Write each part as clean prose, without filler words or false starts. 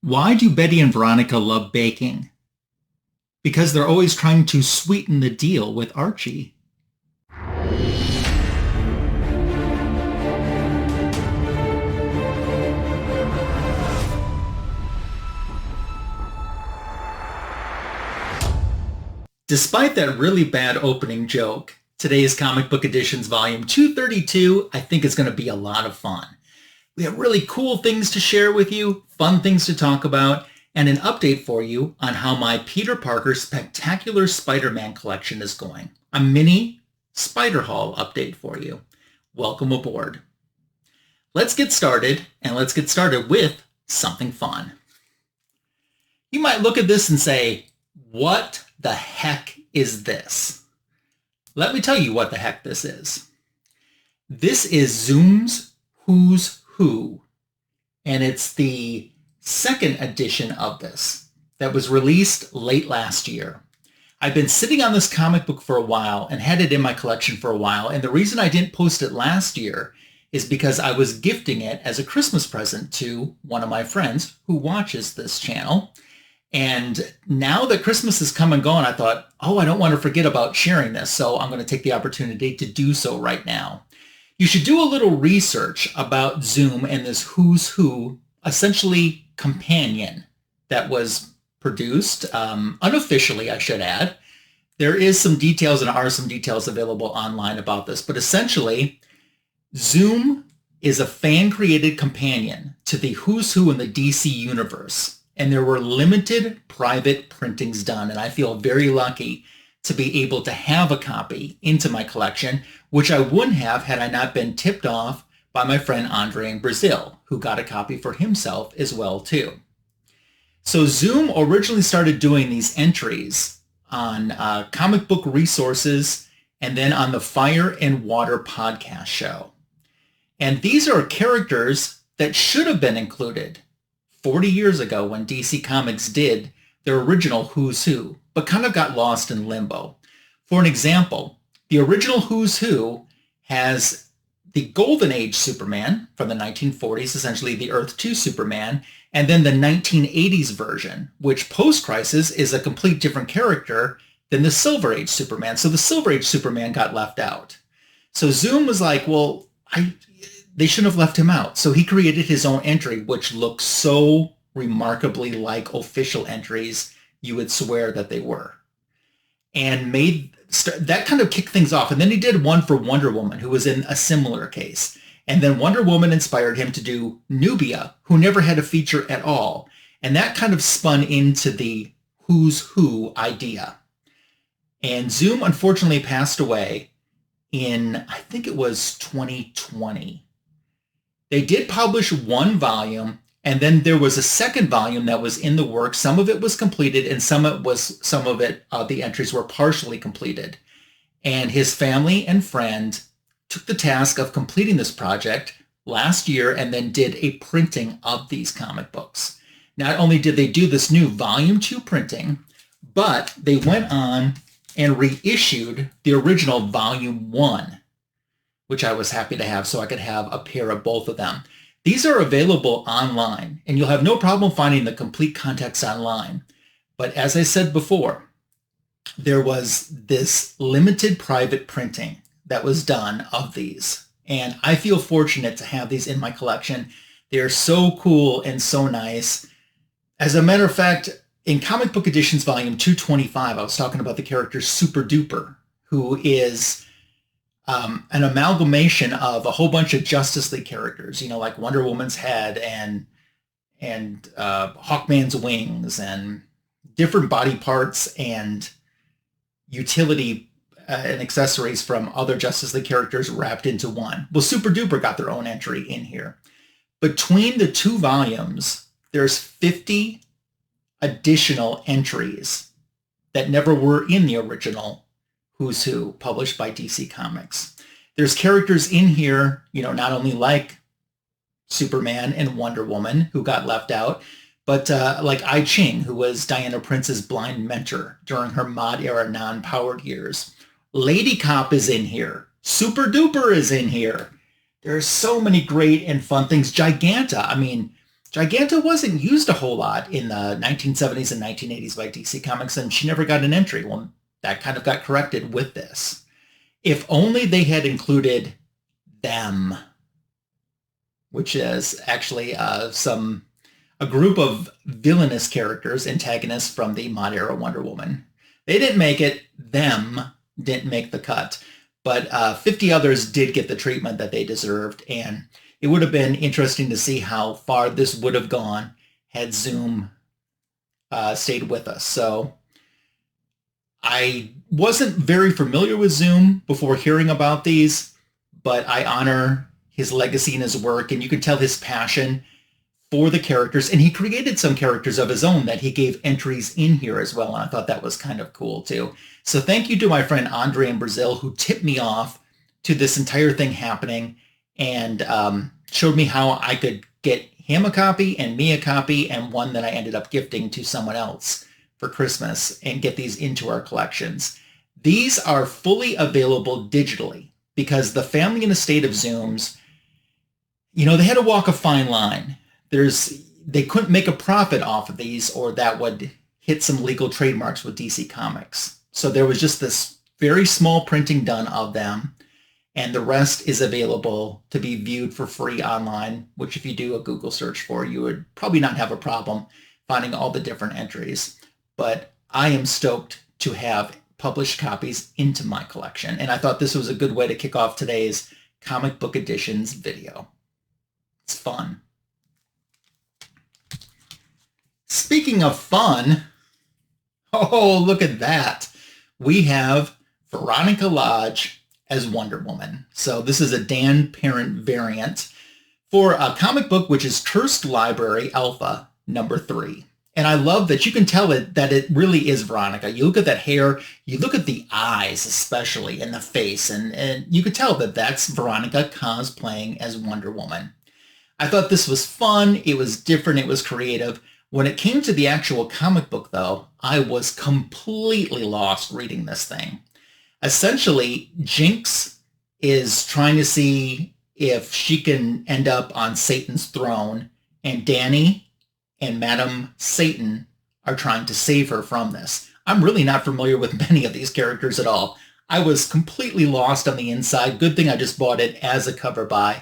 Why do Betty and Veronica love baking? Because they're always trying to sweeten the deal with Archie. Despite that really bad opening joke, today's Comic Book Editions Volume 232 I think is going to be a lot of fun. We have really cool things to share with you, fun things to talk about, and an update for you on how my Peter Parker Spectacular Spider-Man collection is going. A mini Spider Haul update for you. Welcome aboard. Let's get started, and let's get started with something fun. You might look at this and say, what the heck is this? Let me tell you what the heck this is. This is Zoom's Who's Who, and it's the second edition of this that was released late last year. I've been sitting on this comic book for a while and had it in my collection for a while, and the reason I didn't post it last year is because I was gifting it as a Christmas present to one of my friends who watches this channel. And now that Christmas has come and gone, I thought, I don't want to forget about sharing this, so I'm going to take the opportunity to do so right now. You should do a little research about Zoom and this Who's Who, essentially companion that was produced, unofficially, I should add. There is some details and are some details available online about this, but essentially, Zoom is a fan-created companion to the Who's Who in the DC Universe. And there were limited private printings done, and I feel very lucky to be able to have a copy into my collection, which I wouldn't have had I not been tipped off by my friend Andre in Brazil, who got a copy for himself as well too. So Zoom originally started doing these entries on Comic Book Resources and then on the Fire and Water podcast show. And these are characters that should have been included 40 years ago when DC Comics did their original Who's Who, but kind of got lost in limbo. For an example, the original Who's Who has the Golden Age Superman from the 1940s, essentially the Earth 2 Superman, and then the 1980s version, which post-crisis is a complete different character than the Silver Age Superman. So the Silver Age Superman got left out. So Zoom was like, they shouldn't have left him out. So he created his own entry, which looks so remarkably like official entries you would swear that they were. And that kind of kicked things off. And then he did one for Wonder Woman, who was in a similar case. And then Wonder Woman inspired him to do Nubia, who never had a feature at all. And that kind of spun into the Who's Who idea. And Zoom unfortunately passed away in, I think it was 2020. They did publish one volume, and then there was a second volume that was in the works. Some of it was completed, and some of it, the entries were partially completed. And his family and friend took the task of completing this project last year and then did a printing of these comic books. Not only did they do this new Volume 2 printing, but they went on and reissued the original Volume 1, which I was happy to have so I could have a pair of both of them. These are available online, and you'll have no problem finding the complete context online. But as I said before, there was this limited private printing that was done of these. And I feel fortunate to have these in my collection. They're so cool and so nice. As a matter of fact, in Comic Book Editions Volume 225, I was talking about the character Super Duper, who is an amalgamation of a whole bunch of Justice League characters, like Wonder Woman's head and Hawkman's wings and different body parts and utility and accessories from other Justice League characters wrapped into one. Well, Super Duper got their own entry in here. Between the two volumes, there's 50 additional entries that never were in the original Who's Who, published by DC Comics. There's characters in here, not only like Superman and Wonder Woman, who got left out, but like I Ching, who was Diana Prince's blind mentor during her mod-era non-powered years. Lady Cop is in here. Super Duper is in here. There are so many great and fun things. Giganta, Giganta wasn't used a whole lot in the 1970s and 1980s by DC Comics, and she never got an entry. Well, that kind of got corrected with this. If only they had included them, which is actually a group of villainous characters, antagonists from the Mod Era Wonder Woman. They didn't make it. Them didn't make the cut. But 50 others did get the treatment that they deserved, and it would have been interesting to see how far this would have gone had Zoom stayed with us. So I wasn't very familiar with Zoom before hearing about these, but I honor his legacy and his work, and you can tell his passion for the characters. And he created some characters of his own that he gave entries in here as well, and I thought that was kind of cool too. So thank you to my friend Andre in Brazil, who tipped me off to this entire thing happening and showed me how I could get him a copy and me a copy, and one that I ended up gifting to someone else for Christmas, and get these into our collections. These are fully available digitally because the family and estate of Zooms, you know, they had to walk a fine line. They couldn't make a profit off of these, or that would hit some legal trademarks with DC Comics. So there was just this very small printing done of them, and the rest is available to be viewed for free online, which if you do a Google search for, you would probably not have a problem finding all the different entries. But I am stoked to have published copies into my collection, and I thought this was a good way to kick off today's Comic Book Editions video. It's fun. Speaking of fun, oh, look at that. We have Veronica Lodge as Wonder Woman. So this is a Dan Parent variant for a comic book, which is Cursed Library Alpha #3. And I love that you can tell that it really is Veronica. You look at that hair, you look at the eyes especially, and the face, and you could tell that that's Veronica cosplaying as Wonder Woman. I thought this was fun, it was different, it was creative. When it came to the actual comic book, though, I was completely lost reading this thing. Essentially, Jinx is trying to see if she can end up on Satan's throne, and Danny and Madam Satan are trying to save her from this. I'm really not familiar with many of these characters at all. I was completely lost on the inside. Good thing I just bought it as a cover buy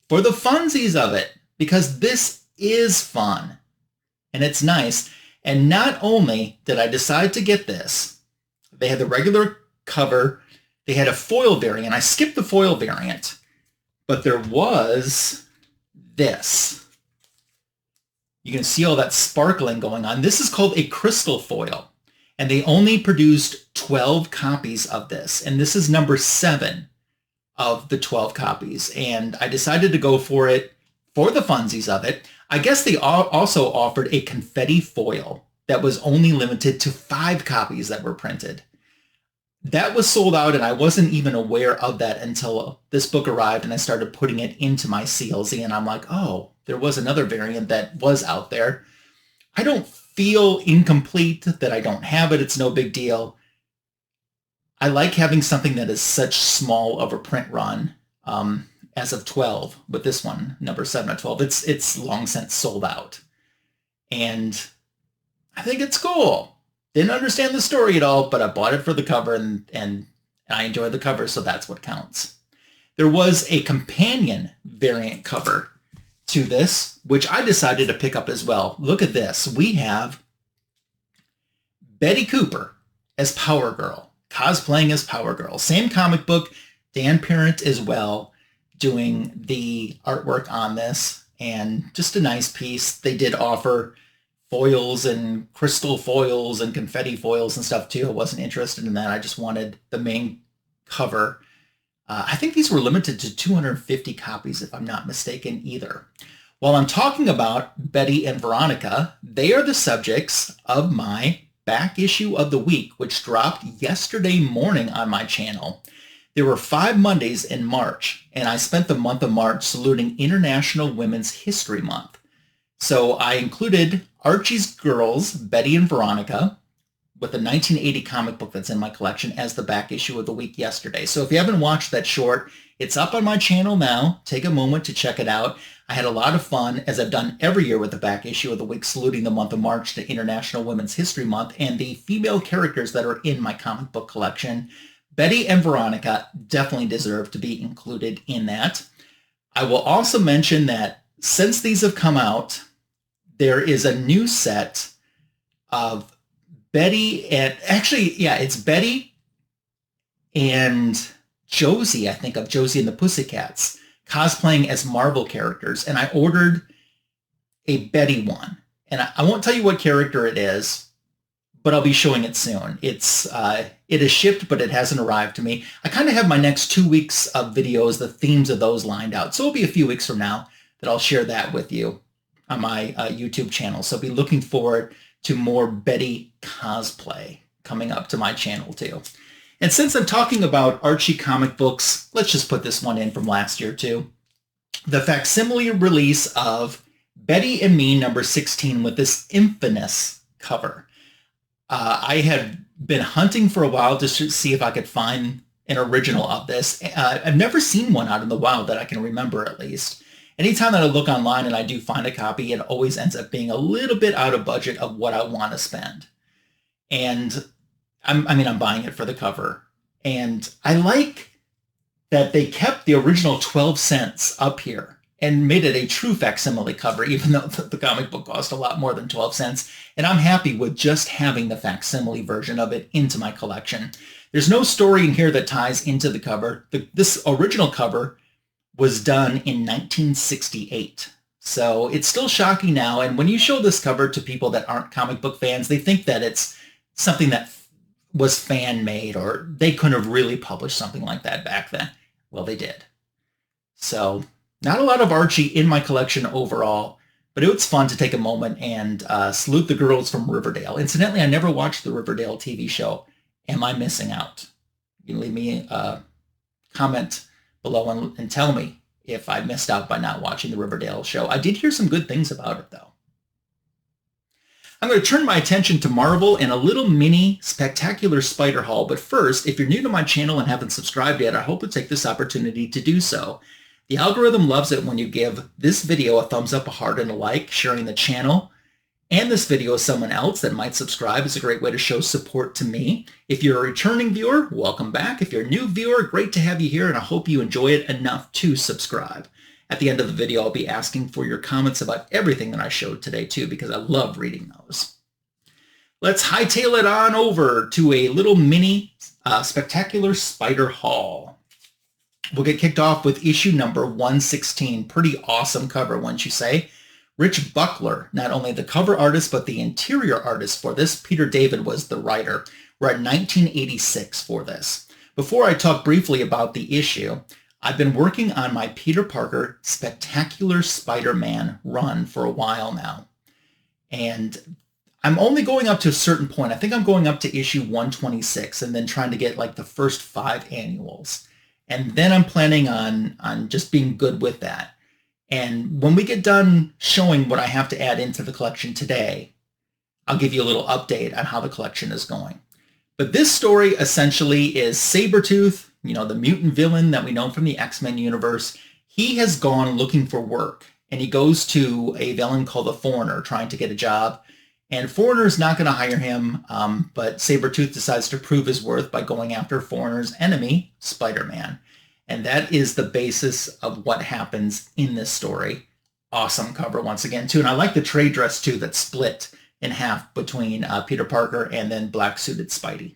for the funsies of it, because this is fun and it's nice. And not only did I decide to get this, they had the regular cover, they had a foil variant. I skipped the foil variant, but there was this. You can see all that sparkling going on. This is called a crystal foil, and they only produced 12 copies of this, and this is number 7 of the 12 copies, and I decided to go for it for the funsies of it. I guess they also offered a confetti foil that was only limited to 5 copies that were printed. That was sold out, and I wasn't even aware of that until this book arrived and I started putting it into my CLZ, and I'm like, oh, there was another variant that was out there. I don't feel incomplete that I don't have it. It's no big deal. I like having something that is such small of a print run as of 12, but this one, number 7 of 12, it's long since sold out. And I think it's cool. Didn't understand the story at all, but I bought it for the cover, and I enjoyed the cover, so that's what counts. There was a companion variant cover to this, which I decided to pick up as well. Look at this. We have Betty Cooper as Power Girl, cosplaying as Power Girl. Same comic book, Dan Parent as well, doing the artwork on this, and just a nice piece. They did offer foils and crystal foils and confetti foils and stuff too. I wasn't interested in that. I just wanted the main cover. I think these were limited to 250 copies, if I'm not mistaken either. While I'm talking about Betty and Veronica, they are the subjects of my back issue of the week, which dropped yesterday morning on my channel. There were 5 Mondays in March, and I spent the month of March saluting International Women's History Month. So I included Archie's Girls, Betty and Veronica, with a 1980 comic book that's in my collection as the back issue of the week yesterday. So if you haven't watched that short, it's up on my channel now. Take a moment to check it out. I had a lot of fun, as I've done every year with the back issue of the week saluting the month of March to International Women's History Month, and the female characters that are in my comic book collection. Betty and Veronica definitely deserve to be included in that. I will also mention that since these have come out, there is a new set of Betty and, actually, yeah, it's Betty and Josie, I think, of Josie and the Pussycats, cosplaying as Marvel characters. And I ordered a Betty one. And I won't tell you what character it is, but I'll be showing it soon. It is shipped, but it hasn't arrived to me. I kind of have my next 2 weeks of videos, the themes of those lined out. So it'll be a few weeks from now that I'll share that with you on my YouTube channel. So be looking forward to more Betty cosplay coming up to my channel too. And since I'm talking about Archie comic books, let's just put this one in from last year too. The facsimile release of Betty and Me number 16 with this infamous cover. I had been hunting for a while to see if I could find an original of this. I've never seen one out in the wild that I can remember, at least. Anytime that I look online and I do find a copy, it always ends up being a little bit out of budget of what I want to spend. And I'm buying it for the cover. And I like that they kept the original 12 cents up here and made it a true facsimile cover, even though the comic book cost a lot more than 12 cents. And I'm happy with just having the facsimile version of it into my collection. There's no story in here that ties into the cover. This original cover was done in 1968. So it's still shocking now. And when you show this cover to people that aren't comic book fans, they think that it's something that was fan-made, or they couldn't have really published something like that back then. Well, they did. So not a lot of Archie in my collection overall, but it was fun to take a moment and salute the girls from Riverdale. Incidentally, I never watched the Riverdale TV show. Am I missing out? You can leave me a comment below and tell me if I missed out by not watching the Riverdale show. I did hear some good things about it, though. I'm going to turn my attention to Marvel and a little mini spectacular spider haul. But first, if you're new to my channel and haven't subscribed yet, I hope you'll take this opportunity to do so. The algorithm loves it when you give this video a thumbs up, a heart, and a like. Sharing the channel and this video with someone else that might subscribe is a great way to show support to me. If you're a returning viewer, welcome back. If you're a new viewer, great to have you here, and I hope you enjoy it enough to subscribe. At the end of the video, I'll be asking for your comments about everything that I showed today too, because I love reading those. Let's hightail it on over to a little mini spectacular spider haul. We'll get kicked off with issue number 116. Pretty awesome cover, wouldn't you say? Rich Buckler, not only the cover artist, but the interior artist for this. Peter David was the writer. We're at 1986 for this. Before I talk briefly about the issue, I've been working on my Peter Parker Spectacular Spider-Man run for a while now. And I'm only going up to a certain point. I think I'm going up to issue 126 and then trying to get like the first 5 annuals. And then I'm planning on just being good with that. And when we get done showing what I have to add into the collection today, I'll give you a little update on how the collection is going. But this story essentially is Sabretooth, you know, the mutant villain that we know from the X-Men universe. He has gone looking for work, and he goes to a villain called the Foreigner trying to get a job. And Foreigner's not going to hire him, but Sabretooth decides to prove his worth by going after Foreigner's enemy, Spider-Man. And that is the basis of what happens in this story. Awesome cover once again, too. And I like the trade dress, too, that's split in half between Peter Parker and then black-suited Spidey.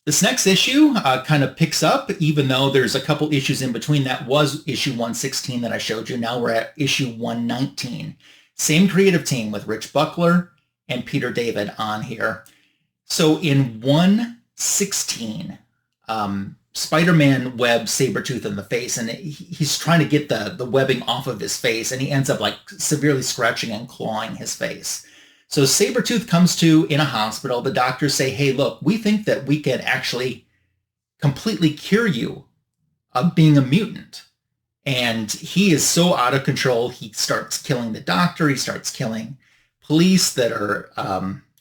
This next issue kind of picks up, even though there's a couple issues in between. That was issue 116 that I showed you. Now we're at issue 119. Same creative team with Rich Buckler and Peter David on here. So in 116, Spider-Man webs Sabretooth in the face, and he's trying to get the webbing off of his face, and he ends up like severely scratching and clawing his face. So Sabretooth comes to in a hospital. The doctors say, hey, look, we think that we can actually completely cure you of being a mutant. And he is so out of control, he starts killing the doctor. He starts killing police that are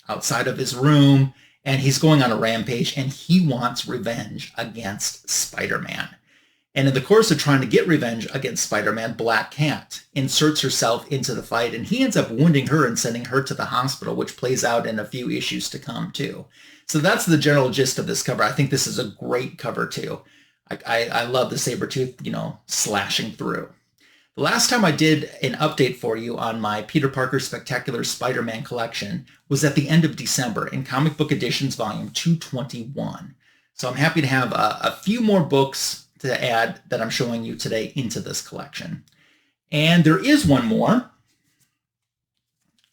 outside of his room. And he's going on a rampage, and he wants revenge against Spider-Man. And in the course of trying to get revenge against Spider-Man, Black Cat inserts herself into the fight, and he ends up wounding her and sending her to the hospital, which plays out in a few issues to come, too. So that's the general gist of this cover. I think this is a great cover, too. I love the Sabretooth, slashing through. The last time I did an update for you on my Peter Parker Spectacular Spider-Man collection was at the end of December in Comic Book Editions Volume 221. So I'm happy to have a few more books to add that I'm showing you today into this collection. And there is one more,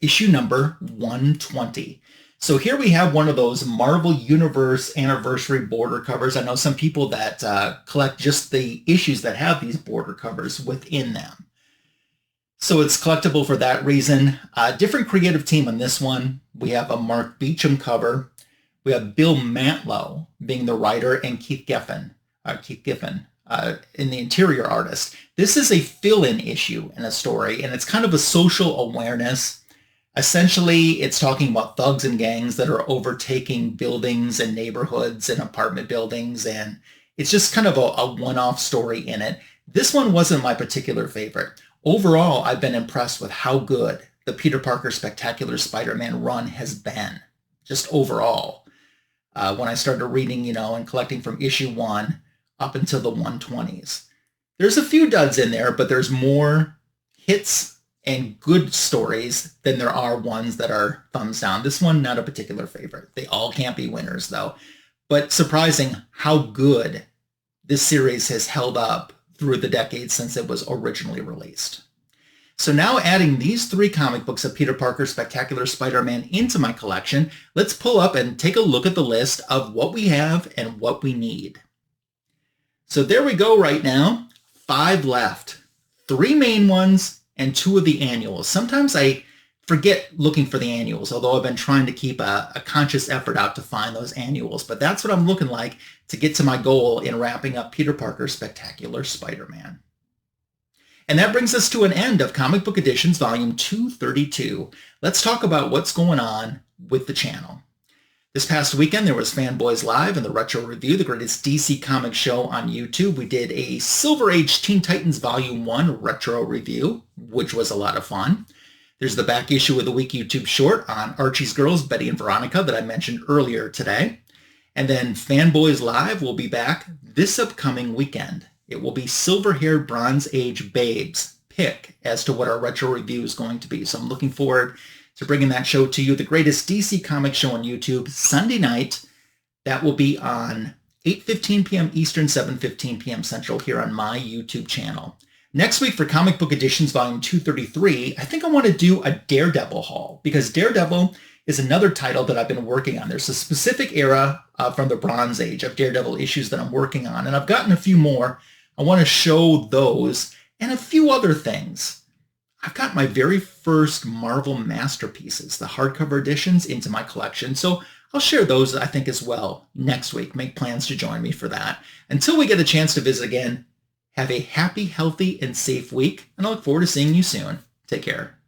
issue number 120. So here we have one of those Marvel Universe anniversary border covers. I know some people that collect just the issues that have these border covers within them. So it's collectible for that reason. Different creative team on this one. We have a Mark Beecham cover. We have Bill Mantlo being the writer and Keith Giffen in the interior artist. This is a fill-in issue in a story, and it's kind of a social awareness. Essentially, it's talking about thugs and gangs that are overtaking buildings and neighborhoods and apartment buildings, and it's just kind of a one-off story in it. This one wasn't my particular favorite. Overall, I've been impressed with how good the Peter Parker Spectacular Spider-Man run has been, just overall. When I started reading, and collecting from issue 1 up until the 120s. There's a few duds in there, but there's more hits and good stories than there are ones that are thumbs down. This one, not a particular favorite. They all can't be winners, though. But surprising how good this series has held up through the decades since it was originally released. So now adding these 3 comic books of Peter Parker Spectacular Spider-Man into my collection, let's pull up and take a look at the list of what we have and what we need. So there we go right now. 5 left. 3 main ones and 2 of the annuals. Sometimes I forget looking for the annuals, although I've been trying to keep a conscious effort out to find those annuals. But that's what I'm looking like to get to my goal in wrapping up Peter Parker Spectacular Spider-Man. And that brings us to an end of Comic Book Editions Volume 232. Let's talk about what's going on with the channel. This past weekend, there was Fanboys Live and the Retro Review, the greatest DC Comics show on YouTube. We did a Silver Age Teen Titans Volume 1 Retro Review, which was a lot of fun. There's the back issue of the week YouTube short on Archie's girls, Betty and Veronica, that I mentioned earlier today. And then Fanboys Live will be back this upcoming weekend. It will be Silver-Haired Bronze Age Babes pick as to what our retro review is going to be. So I'm looking forward to bringing that show to you, the greatest DC Comics show on YouTube, Sunday night. That will be on 8:15 p.m. Eastern, 7:15 p.m. Central here on my YouTube channel. Next week for Comic Book Editions Volume 233, I think I want to do a Daredevil haul, because Daredevil is another title that I've been working on. There's a specific era from the Bronze Age of Daredevil issues that I'm working on, and I've gotten a few more. I want to show those and a few other things. I've got my very first Marvel Masterpieces, the hardcover editions, into my collection, so I'll share those, I think, as well next week. Make plans to join me for that. Until we get a chance to visit again, have a happy, healthy, and safe week, and I look forward to seeing you soon. Take care.